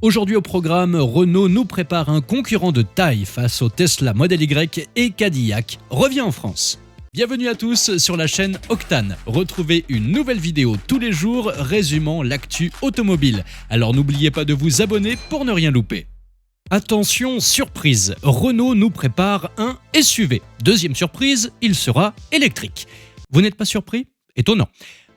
Aujourd'hui au programme, Renault nous prépare un concurrent de taille face au Tesla Model Y et Cadillac revient en France. Bienvenue à tous sur la chaîne Octane. Retrouvez une nouvelle vidéo tous les jours résumant l'actu automobile. Alors n'oubliez pas de vous abonner pour ne rien louper. Attention, surprise, Renault nous prépare un SUV. Deuxième surprise, il sera électrique. Vous n'êtes pas surpris? Étonnant.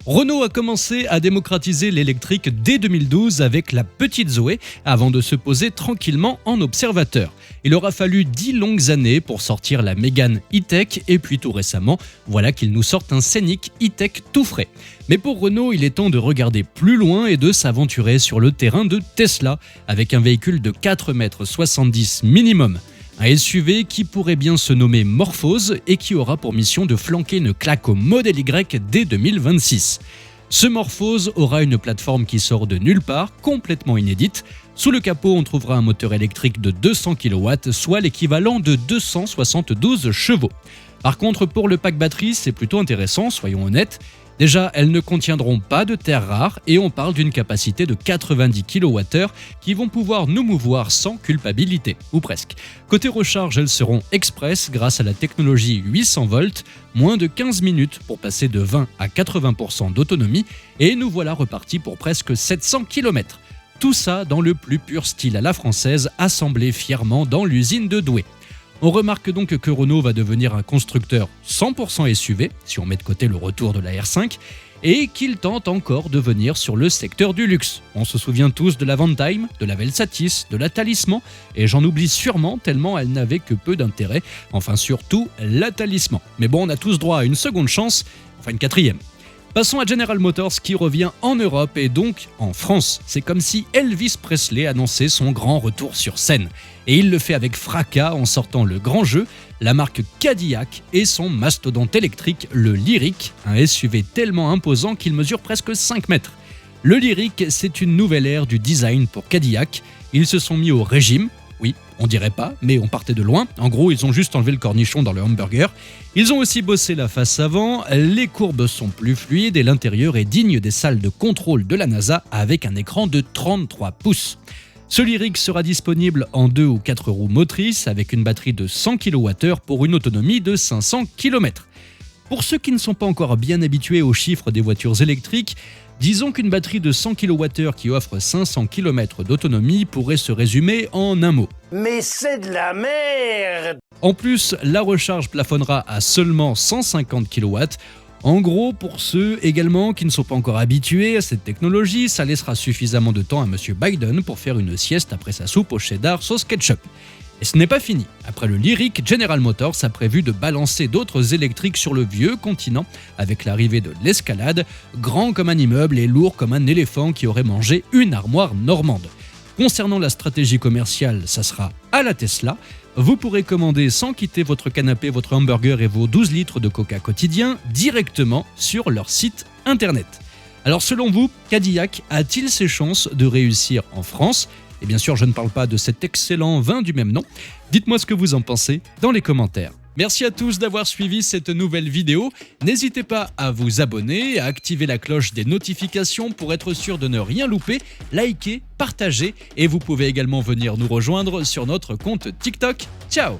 Renault a commencé à démocratiser l'électrique dès 2012 avec la petite Zoé, avant de se poser tranquillement en observateur. Il aura fallu 10 longues années pour sortir la Mégane E-Tech et puis tout récemment, voilà qu'ils nous sortent un Scénic E-Tech tout frais. Mais pour Renault, il est temps de regarder plus loin et de s'aventurer sur le terrain de Tesla, avec un véhicule de 4,70 m minimum. Un SUV qui pourrait bien se nommer Morphose et qui aura pour mission de flanquer une claque au Model Y dès 2026. Ce Morphose aura une plateforme qui sort de nulle part, complètement inédite. Sous le capot, on trouvera un moteur électrique de 200 kW, soit l'équivalent de 272 chevaux. Par contre, pour le pack batterie, c'est plutôt intéressant, soyons honnêtes. Déjà, elles ne contiendront pas de terres rares et on parle d'une capacité de 90 kWh qui vont pouvoir nous mouvoir sans culpabilité, ou presque. Côté recharge, elles seront express grâce à la technologie 800 volts, moins de 15 minutes pour passer de 20 à 80% d'autonomie et nous voilà repartis pour presque 700 km. Tout ça dans le plus pur style à la française, assemblé fièrement dans l'usine de Douai. On remarque donc que Renault va devenir un constructeur 100% SUV, si on met de côté le retour de la R5, et qu'il tente encore de venir sur le secteur du luxe. On se souvient tous de la Vantage, de la Velsatis, de la Talisman, et j'en oublie sûrement tellement elle n'avait que peu d'intérêt, enfin surtout la Talisman. Mais bon, on a tous droit à une seconde chance, enfin une quatrième. Passons à General Motors qui revient en Europe et donc en France. C'est comme si Elvis Presley annonçait son grand retour sur scène. Et il le fait avec fracas en sortant le grand jeu, la marque Cadillac et son mastodonte électrique, le Lyriq, un SUV tellement imposant qu'il mesure presque 5 mètres. Le Lyriq, c'est une nouvelle ère du design pour Cadillac. Ils se sont mis au régime. Oui, on dirait pas, mais on partait de loin. En gros, ils ont juste enlevé le cornichon dans le hamburger. Ils ont aussi bossé la face avant, les courbes sont plus fluides et l'intérieur est digne des salles de contrôle de la NASA avec un écran de 33 pouces. Ce Lyriq sera disponible en 2 ou 4 roues motrices avec une batterie de 100 kWh pour une autonomie de 500 km. Pour ceux qui ne sont pas encore bien habitués aux chiffres des voitures électriques, disons qu'une batterie de 100 kWh qui offre 500 km d'autonomie pourrait se résumer en un mot. Mais c'est de la merde! En plus, la recharge plafonnera à seulement 150 kW. En gros, pour ceux également qui ne sont pas encore habitués à cette technologie, ça laissera suffisamment de temps à Monsieur Biden pour faire une sieste après sa soupe au cheddar sauce ketchup. Et ce n'est pas fini. Après le Lyriq, General Motors a prévu de balancer d'autres électriques sur le vieux continent avec l'arrivée de l'Escalade, grand comme un immeuble et lourd comme un éléphant qui aurait mangé une armoire normande. Concernant la stratégie commerciale, ça sera à la Tesla. Vous pourrez commander sans quitter votre canapé, votre hamburger et vos 12 litres de coca quotidien directement sur leur site internet. Alors selon vous, Cadillac a-t-il ses chances de réussir en France ? Et bien sûr, je ne parle pas de cet excellent vin du même nom. Dites-moi ce que vous en pensez dans les commentaires. Merci à tous d'avoir suivi cette nouvelle vidéo. N'hésitez pas à vous abonner, à activer la cloche des notifications pour être sûr de ne rien louper, liker, partager et vous pouvez également venir nous rejoindre sur notre compte TikTok. Ciao!